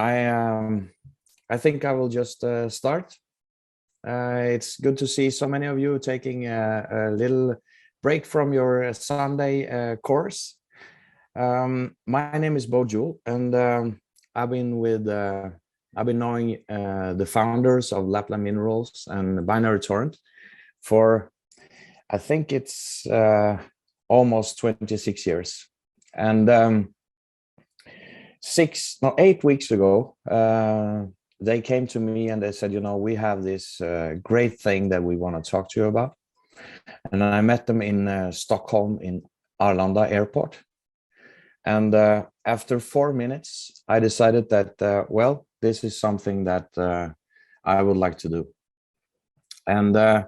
I I think I will just start. It's good to see so many of you taking a little break from your Sunday course. My name is Bo Jewell, and I've been knowing the founders of Lapland Minerals and BinaryTorrent for, I think it's almost 26 years. And 8 weeks ago, they came to me and they said, we have this great thing that we want to talk to you about. And I met them in Stockholm in Arlanda airport. And after 4 minutes, I decided that, well, this is something that I would like to do. And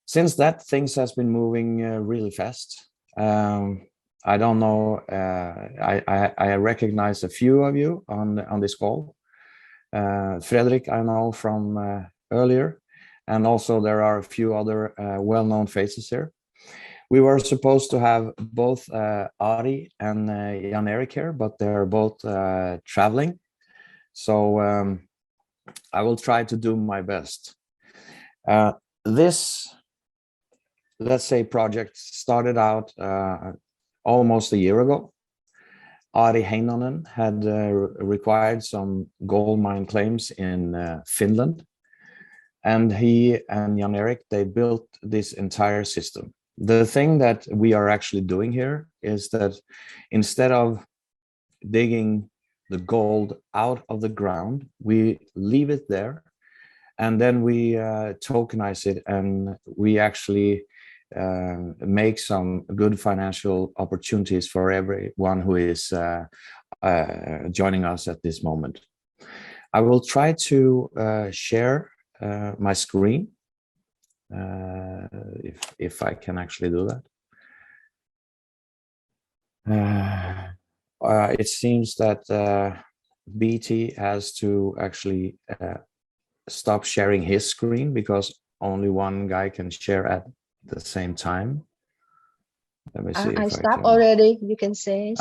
since that, things has been moving really fast. I don't know, I recognize a few of you on this call. Fredrik, I know from earlier, and also there are a few other well-known faces here. We were supposed to have both Ari and Jan-Erik here, but they're both traveling. So I will try to do my best. This, let's say, project started out almost a year ago. Ari Heinonen had required some gold mine claims in Finland. And he and Jan-Erik, they built this entire system. The thing that we are actually doing here is that instead of digging the gold out of the ground, we leave it there, and then we tokenize it, and we actually make some good financial opportunities for everyone who is joining us at this moment. I will try to share my screen. If I can actually do that. It seems that BT has to actually stop sharing his screen because only one guy can share at the same time. Let me see. I stopped already, you can say.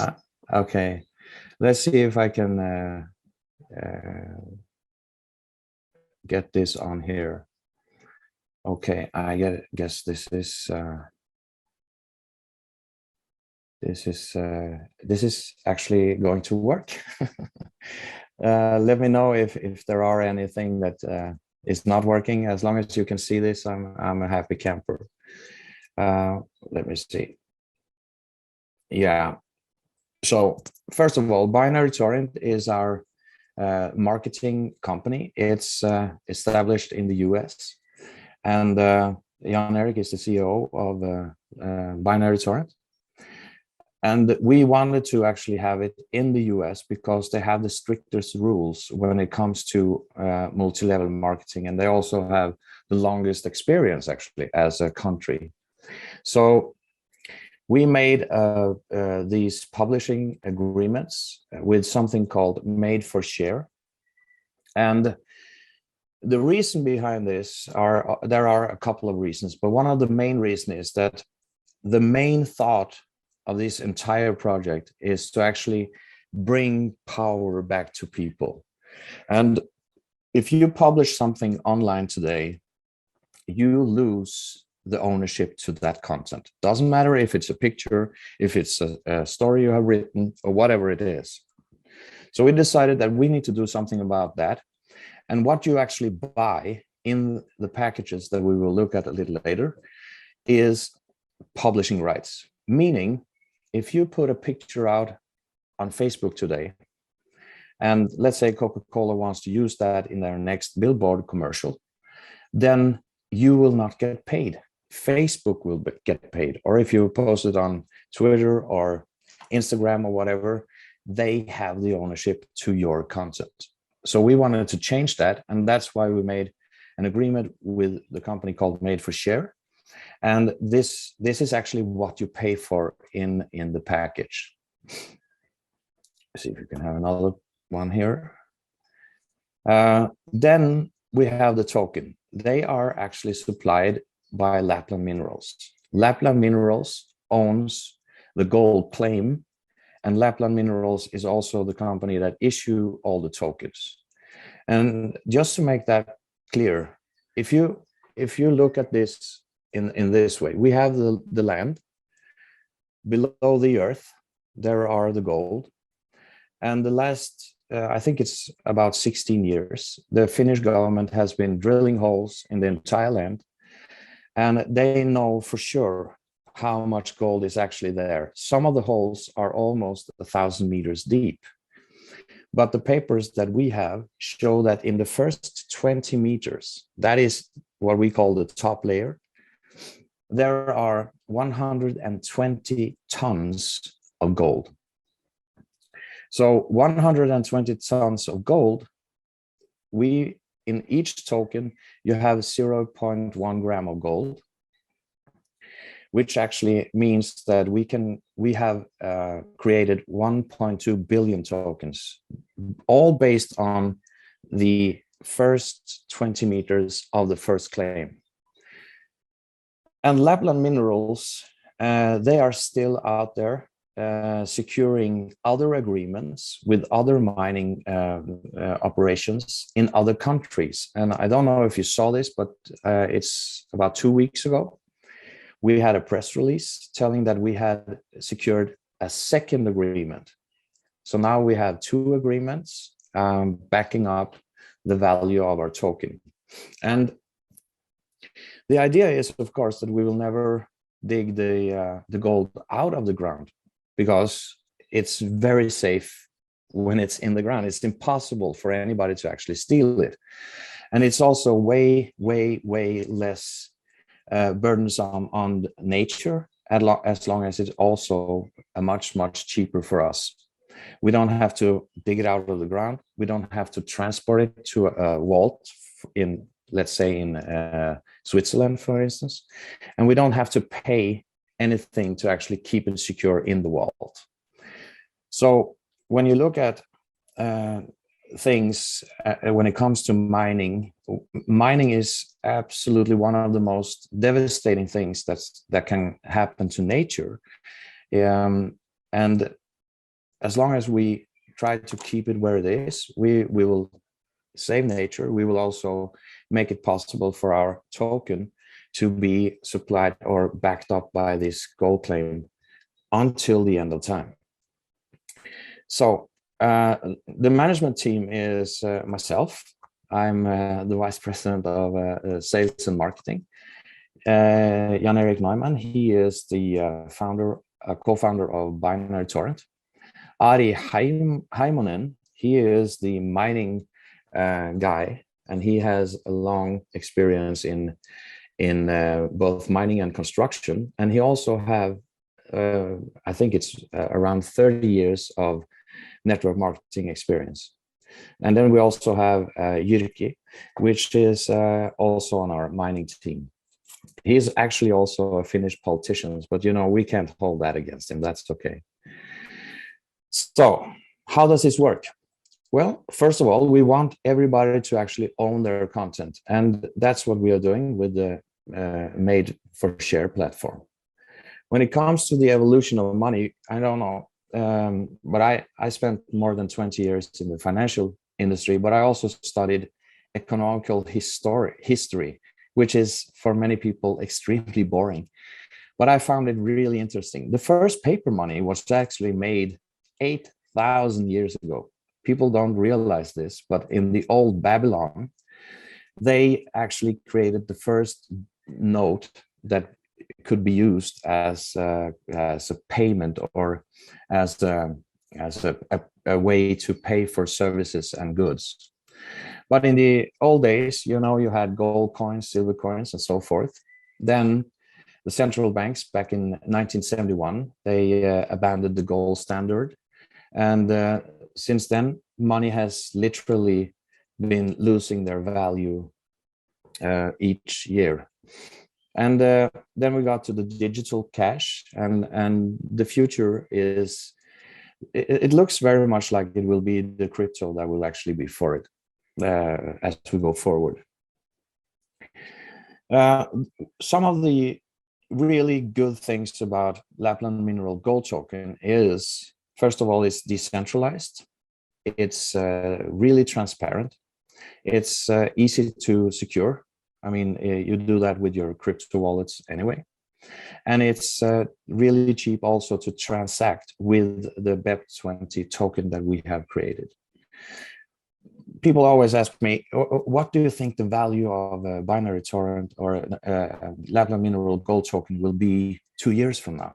Okay, let's see if I can get this on here. Okay, I guess this is actually going to work. Let me know if there are anything that is not working. As long as you can see this, I'm a happy camper. Let me see. Yeah. So first of all, BinaryTorrent is our marketing company. It's established in the US. And Jan-Erik is the CEO of BinaryTorrent. And we wanted to actually have it in the US because they have the strictest rules when it comes to multi-level marketing. And they also have the longest experience actually as a country. So we made these publishing agreements with something called Made for Share. And the reason behind this there are a couple of reasons, but one of the main reasons is that the main thought of this entire project is to actually bring power back to people. And if you publish something online today, you lose the ownership to that content. Doesn't matter if it's a picture, if it's a story you have written, or whatever it is. So we decided that we need to do something about that. And what you actually buy in the packages that we will look at a little later is publishing rights. Meaning, if you put a picture out on Facebook today, and let's say Coca-Cola wants to use that in their next billboard commercial, then you will not get paid. Facebook will get paid. Or if you post it on Twitter or Instagram or whatever, they have the ownership to your content. So we wanted to change that, and that's why we made an agreement with the company called Made for Share. And this is actually what you pay for in the package. Let's see if you can have another one here. Then we have the token. They are actually supplied by Lapland Minerals. Lapland Minerals owns the gold claim, and Lapland Minerals is also the company that issue all the tokens. And just to make that clear, if you look at this in this way, we have the land. Below the earth, there are the gold. And the last, I think it's about 16 years, the Finnish government has been drilling holes in the entire land. And they know for sure how much gold is actually there. Some of the holes are almost 1,000 meters deep. But the papers that we have show that in the first 20 meters, that is what we call the top layer, there are 120 tons of gold. So 120 tons of gold, in each token, you have 0.1 gram of gold, which actually means that we have created 1.2 billion tokens, all based on the first 20 meters of the first claim. And Lapland Minerals, they are still out there securing other agreements with other mining operations in other countries. And I don't know if you saw this, but it's about 2 weeks ago, we had a press release telling that we had secured a second agreement. So now we have 2 agreements backing up the value of our token. And the idea is, of course, that we will never dig the gold out of the ground, because it's very safe when it's in the ground. It's impossible for anybody to actually steal it. And it's also way, way, way less burdensome on nature, as long as it's also much, much cheaper for us. We don't have to dig it out of the ground. We don't have to transport it to a vault in, let's say, in Switzerland, for instance. And we don't have to pay anything to actually keep it secure in the vault. So when you look at things, when it comes to mining is absolutely one of the most devastating things that can happen to nature. And as long as we try to keep it where it is, we will save nature. We will also make it possible for our token to be supplied or backed up by this gold claim until the end of time. So the management team is myself. I'm the vice president of sales and marketing. Jan-Erik Neumann, he is the co-founder of BinaryTorrent. Ari Heimonen, he is the mining guy, and he has a long experience in both mining and construction. And he also have, I think it's around 30 years of network marketing experience. And then we also have Jyrki, which is also on our mining team. He's actually also a Finnish politician, but you know, we can't hold that against him. That's okay. So how does this work? Well, first of all, we want everybody to actually own their content. And that's what we are doing with the Made for Share platform. When it comes to the evolution of money, I don't know, but I spent more than 20 years in the financial industry, but I also studied economical history, which is for many people extremely boring. But I found it really interesting. The first paper money was actually made 8,000 years ago. People don't realize this, but in the old Babylon, they actually created the first note that could be used as a payment or as a way to pay for services and goods. But in the old days, you know, you had gold coins, silver coins, and so forth. Then the central banks back in 1971, they abandoned the gold standard. And since then, money has literally been losing their value each year. And then we got to the digital cash, and the future is, it looks very much like it will be the crypto that will actually be for it as we go forward. Some of the really good things about Lapland Mineral Gold Token is, First of all, it's decentralized. It's really transparent. It's easy to secure. I mean, you do that with your crypto wallets anyway. And it's really cheap also to transact with the BEP20 token that we have created. People always ask me, what do you think the value of a BinaryTorrent or Lapland Mineral gold token will be 2 years from now?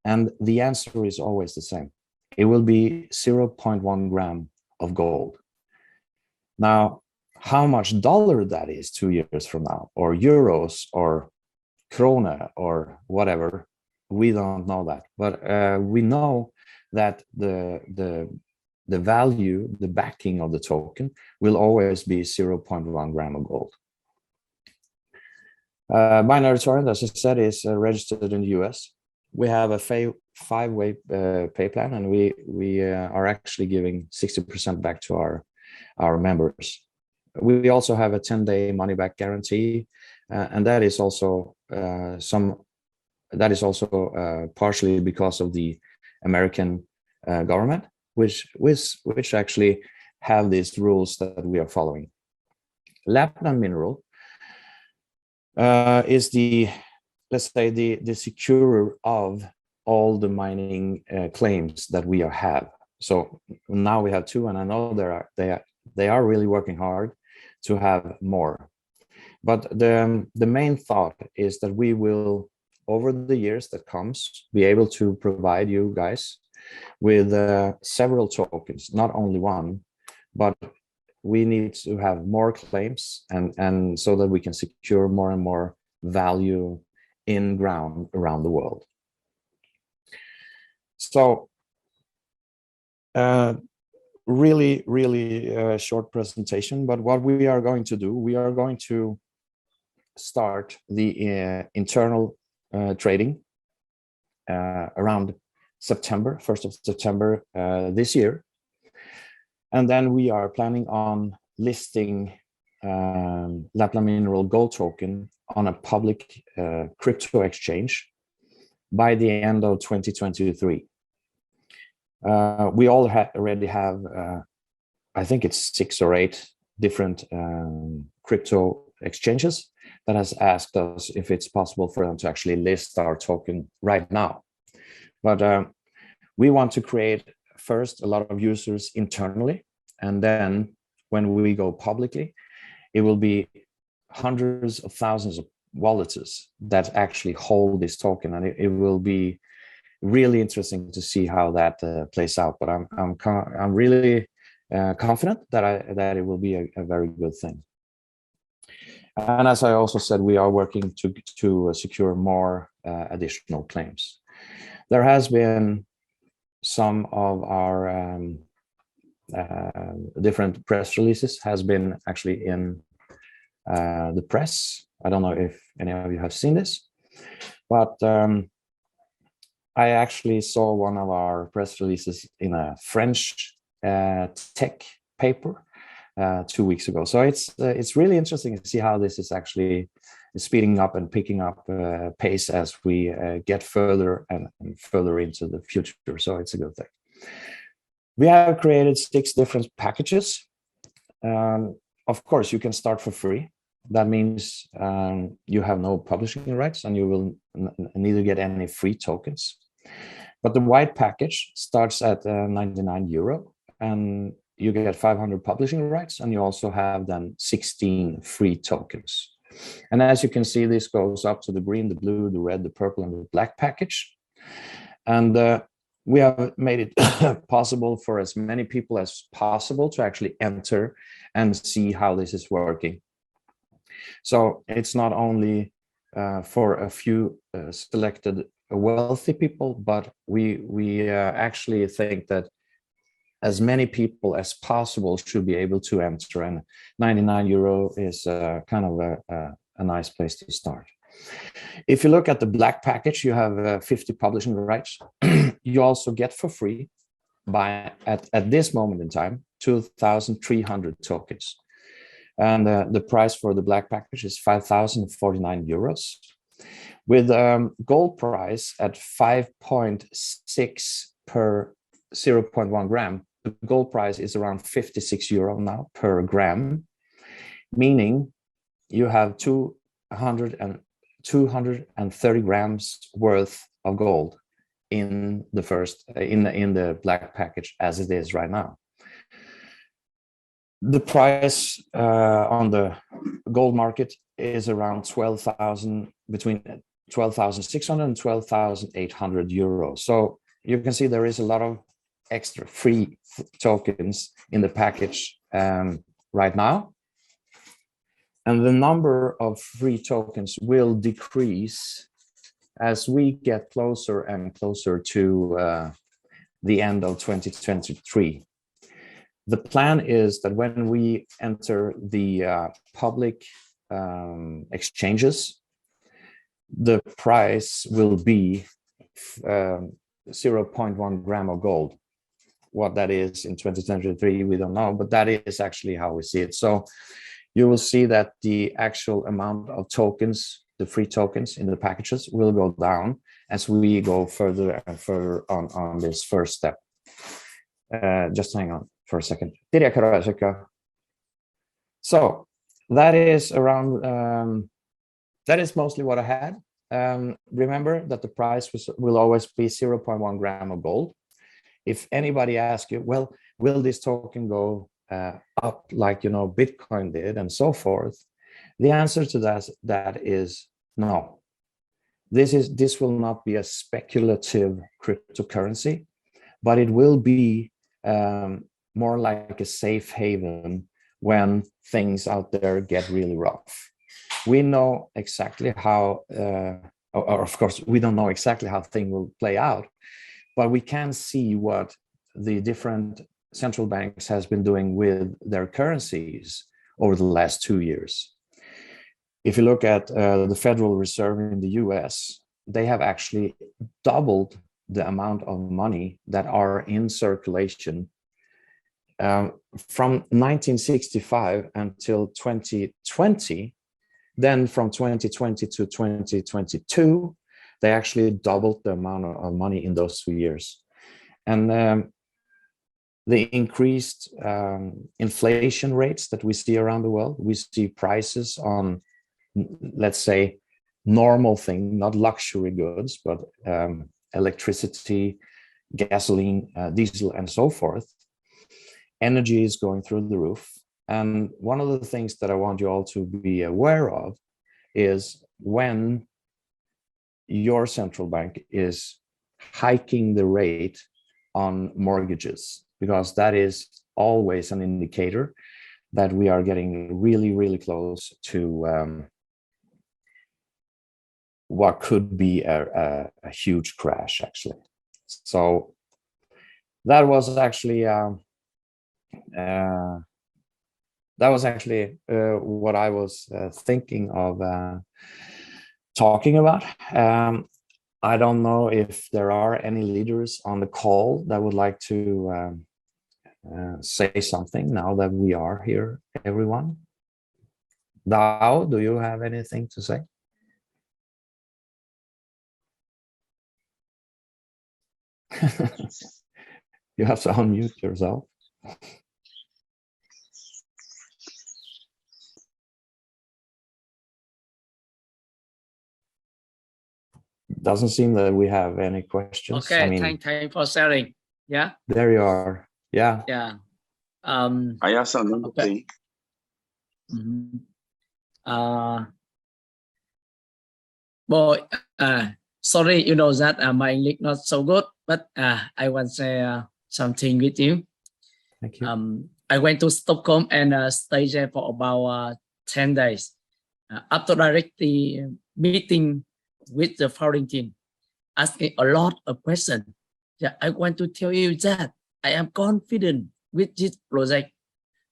And the answer is always the same. It will be 0.1 gram of gold. Now, how much dollar that is 2 years from now, or euros, or krona, or whatever, we don't know that. But we know that the value, the backing of the token will always be 0.1 gram of gold. BinaryTorrent, as I said, is registered in the US. We have a five-way pay plan, and we are actually giving 60% back to our members. We also have a 10-day money-back guarantee, and that is also partially because of the American government, which actually have these rules that we are following. Lapland Mineral is the, let's say, the securer of all the mining claims that we have. So now we have 2, and I know they are really working hard to have more. But the main thought is that we will, over the years that comes, be able to provide you guys with several tokens, not only one, but we need to have more claims, and so that we can secure more and more value in ground around the world. So really short presentation, but what we are going to do, we are going to start the internal trading around September, 1st of September this year. And then we are planning on listing Lapland Mineral gold token on a public crypto exchange by the end of 2023. We already have, I think it's 6 or 8 different crypto exchanges that has asked us if it's possible for them to actually list our token right now. But we want to create first a lot of users internally, and then when we go publicly, it will be hundreds of thousands of wallets that actually hold this token, and it will be really interesting to see how that plays out. But I'm really confident that it will be a very good thing. And as I also said, we are working to secure more additional claims. There has been some of our different press releases has been actually in the press. I don't know if any of you have seen this, but I actually saw one of our press releases in a French tech paper 2 weeks ago. So it's really interesting to see how this is actually speeding up and picking up pace as we get further and further into the future. So it's a good thing. We have created 6 different packages. Of course, you can start for free. That means you have no publishing rights, and you will neither get any free tokens. But the white package starts at 99 euro, and you get 500 publishing rights, and you also have then 16 free tokens. And as you can see, this goes up to the green, the blue, the red, the purple, and the black package. And we have made it possible for as many people as possible to actually enter and see how this is working. So it's not only for a few selected wealthy people, but we actually think that as many people as possible should be able to enter, and 99 euro is kind of a nice place to start. If you look at the black package, you have 50 publishing rights. You also get for free at this moment in time 2,300 tokens, and the price for the black package is 5,049 euros, with gold price at 5.6 per 0.1 gram. The gold price is around 56 euro now per gram, meaning you have 230 grams worth of gold in the in the black package as it is right now. The price on the gold market is around 12,000, between 12,600 and 12,800 euros. So you can see there is a lot of extra free tokens in the package right now. And the number of free tokens will decrease as we get closer and closer to the end of 2023. The plan is that when we enter the public exchanges, the price will be 0.1 gram of gold. What that is in 2023, we don't know, but that is actually how we see it. So you will see that the actual amount of tokens, the free tokens in the packages, will go down as we go further and further on this first step. Just hang on for a second. So that is around, that is mostly what I had. Remember that the price will always be 0.1 gram of gold. If anybody asks you, well, will this token go up like, you know, Bitcoin did and so forth? The answer to that is no. This will not be a speculative cryptocurrency, but it will be more like a safe haven when things out there get really rough. We know exactly how, or of course, we don't know exactly how things will play out, but we can see what the different central banks has been doing with their currencies over the last 2 years. If you look at the Federal Reserve in the US, they have actually doubled the amount of money that are in circulation from 1965 until 2020. Then from 2020 to 2022, they actually doubled the amount of money in those 2 years. And the increased inflation rates that we see around the world, we see prices on, let's say, normal thing, not luxury goods, but electricity, gasoline, diesel, and so forth. Energy is going through the roof. And one of the things that I want you all to be aware of is when your central bank is hiking the rate on mortgages, because that is always an indicator that we are getting really, really close to what could be a huge crash, actually. So that was actually what I was thinking of talking about. I don't know if there are any leaders on the call that would like to say something now that we are here, everyone. Dao, do you have anything to say? You have to unmute yourself. Doesn't seem that we have any questions. Okay, I mean, thank for sharing. Yeah. There you are. Yeah. Yeah. I have something to say. Boy, sorry, you know that my English not so good, but I want to say something with you. Thank you. I went to Stockholm and stayed there for about 10 days. After directly meeting with the foreign team, asking a lot of questions. Yeah, I want to tell you that I am confident with this project.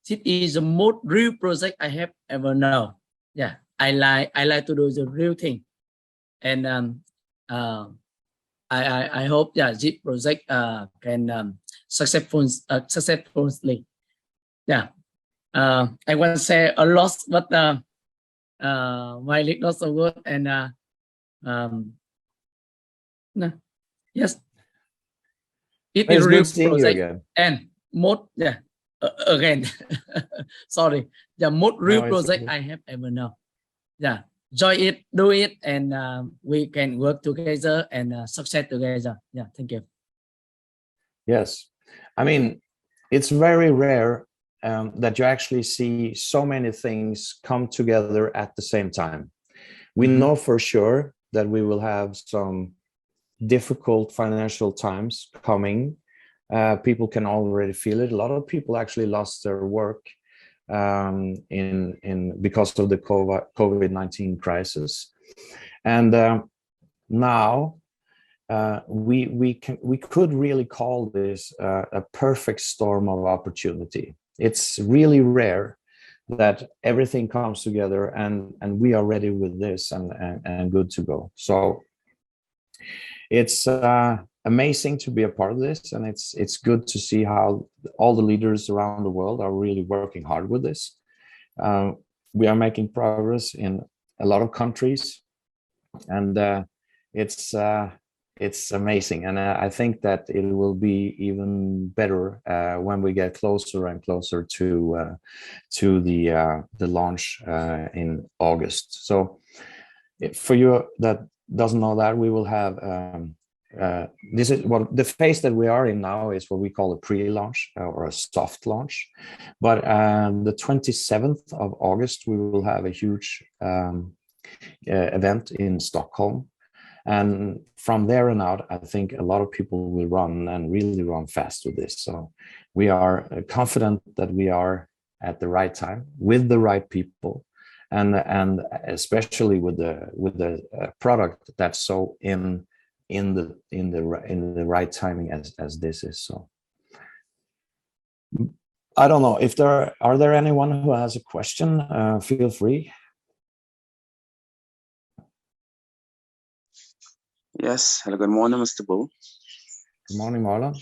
This is the most real project I have ever known. Yeah, I like to do the real thing, and I hope that this project can successfully. Yeah, I want to say a lot, but my English not so good, and no. Yes. It It's is real good seeing you project again. and most again. Sorry, the most real No, it's project okay. I have ever known. Yeah, enjoy it, do it, and we can work together and success together. Yeah, thank you. Yes, I mean, it's very rare that you actually see so many things come together at the same time. We know for sure that we will have some difficult financial times coming. People can already feel it. A lot of people actually lost their work because of the COVID-19 crisis, and now we could really call this a perfect storm of opportunity. It's really rare that everything comes together and we are ready with this and good to go. So it's amazing to be a part of this, and it's good to see how all the leaders around the world are really working hard with this. We are making progress in a lot of countries, and it's amazing, and I think that it will be even better when we get closer and closer to the launch in August. So for you that doesn't know that, we will have this is what the phase that we are in now is what we call a pre-launch or a soft launch, but the 27th of August we will have a huge event in Stockholm. And from there on out, I think a lot of people will run and really run fast with this. So we are confident that we are at the right time with the right people, and especially with the product that's so in the right timing as this is. So I don't know if there are there anyone who has a question. Feel free. Yes. Hello. Good morning, Mr. Bo. Good morning, Marlon.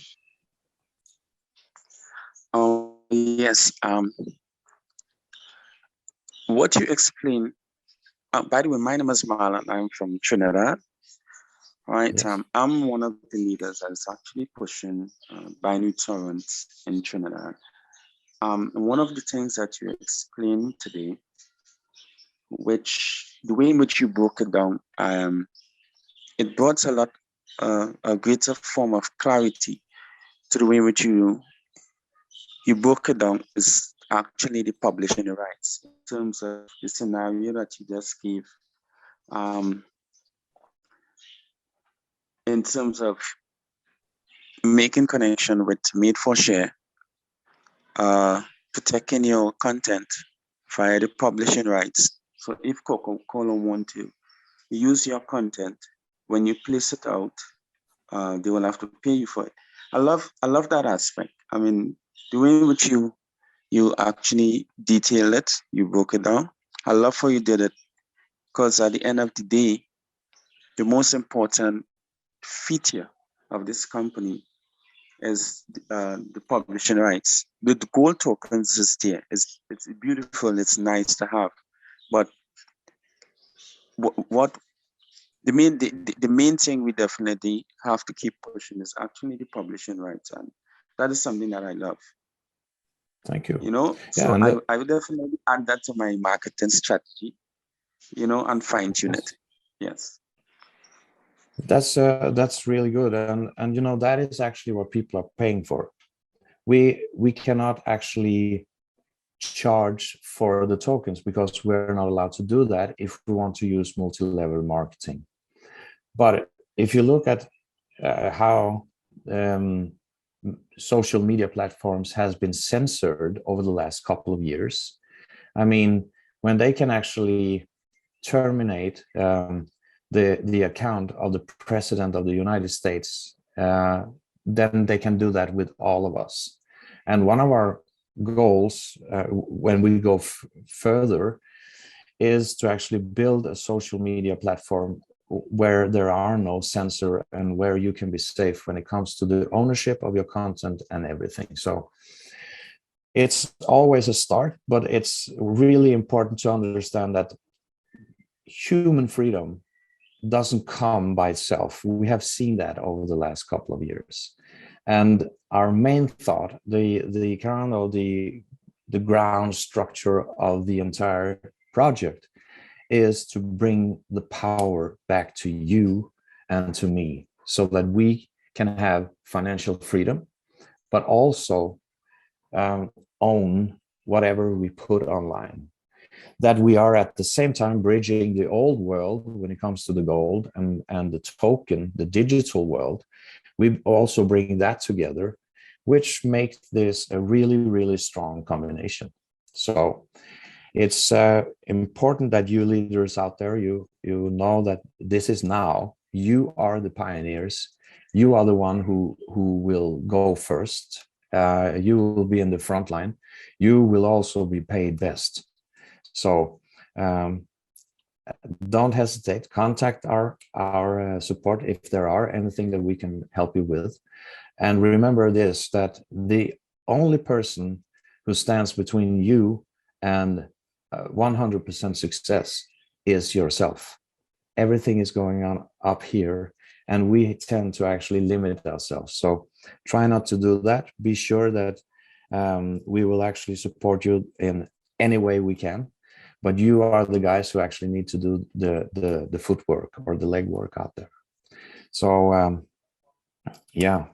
Oh, yes. What you explained. By the way, my name is Marlon. I'm from Trinidad. Right. Yes. I'm one of the leaders that's actually pushing BinaryTorrent in Trinidad. One of the things that you explained today, which the way in which you broke it down, it brought a greater form of clarity to the way in which you broke it down is actually the publishing rights in terms of the scenario that you just gave. In terms of making connection with Made for Share, protecting your content via the publishing rights. So if Coca-Cola want to use your content, when you place it out, they will have to pay you for it. I love that aspect. I mean, the way in which you actually detail it, you broke it down. I love how you did it, because at the end of the day, the most important feature of this company is the publishing rights. The gold tokens is there. It's beautiful. It's nice to have, but what the main thing we definitely have to keep pushing is actually the publishing rights, and that is something that I love. Thank you. You know, yeah, so I would definitely add that to my marketing strategy, you know, and fine tune it. Yes. That's really good, and you know that is actually what people are paying for. We cannot actually charge for the tokens because we're not allowed to do that if we want to use multi-level marketing. But if you look at how social media platforms has been censored over the last couple of years, I mean, when they can actually terminate the account of the president of the United States, then they can do that with all of us. And one of our goals when we go further is to actually build a social media platform where there are no censor and where you can be safe when it comes to the ownership of your content and everything. So it's always a start, but it's really important to understand that human freedom doesn't come by itself. We have seen that over the last couple of years. And our main thought, the kind of the ground structure of the entire project is to bring the power back to you and to me, so that we can have financial freedom, but also own whatever we put online. That we are at the same time bridging the old world when it comes to the gold and the token, the digital world. We also bring that together, which makes this a really, really strong combination. So it's important that you leaders out there, you know that this is now. You are the pioneers. You are the one who will go first. You will be in the front line. You will also be paid best. So don't hesitate. Contact our support if there are anything that we can help you with. And remember this, that the only person who stands between you and 100% success is yourself. Everything is going on up here, and we tend to actually limit ourselves. So try not to do that. Be sure that we will actually support you in any way we can, but you are the guys who actually need to do the footwork or the legwork out there. So yeah,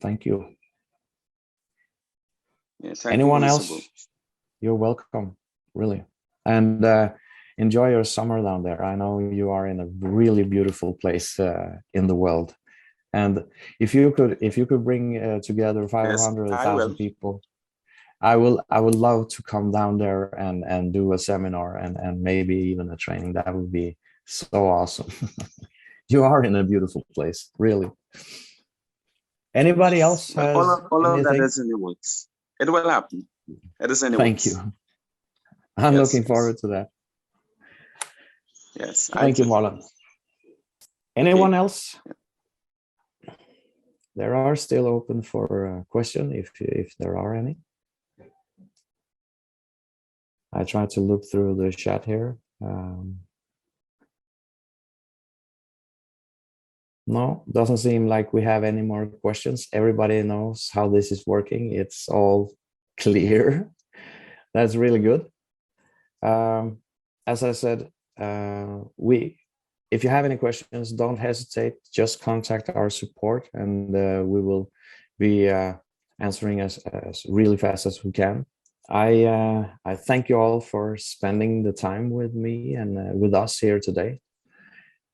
thank you. Yes, anyone else? You're welcome, really. And enjoy your summer down there. I know you are in a really beautiful place in the world. And if you could bring together 500,000 people, I would love to come down there and do a seminar and maybe even a training. That would be so awesome. You are in a beautiful place, really. Anybody else has all of that anything? is in the works. It will happen. It is in the Thank works. you. I'm looking forward to that. Yes. Thank you, Marlon. Anyone else? There are still open for question if there are any. I try to look through the chat here. No, doesn't seem like we have any more questions. Everybody knows how this is working. It's all clear. That's really good. As I said, if you have any questions, don't hesitate. Just contact our support, and we will be answering as really fast as we can. I thank you all for spending the time with me and with us here today.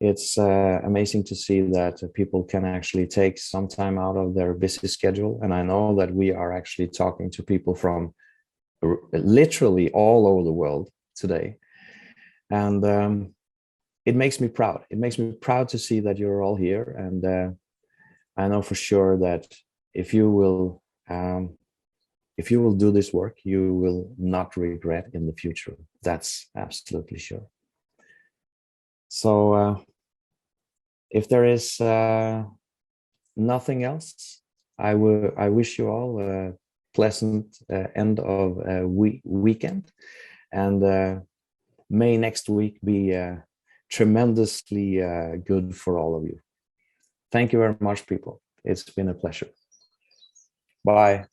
It's amazing to see that people can actually take some time out of their busy schedule. And I know that we are actually talking to people from literally all over the world today. And it makes me proud. It makes me proud to see that you're all here. And I know for sure that if you will do this work, you will not regret in the future. That's absolutely sure. So if there is nothing else, I wish you all a pleasant end of weekend, and may next week be tremendously good for all of you. Thank you very much, people. It's been a pleasure. Bye.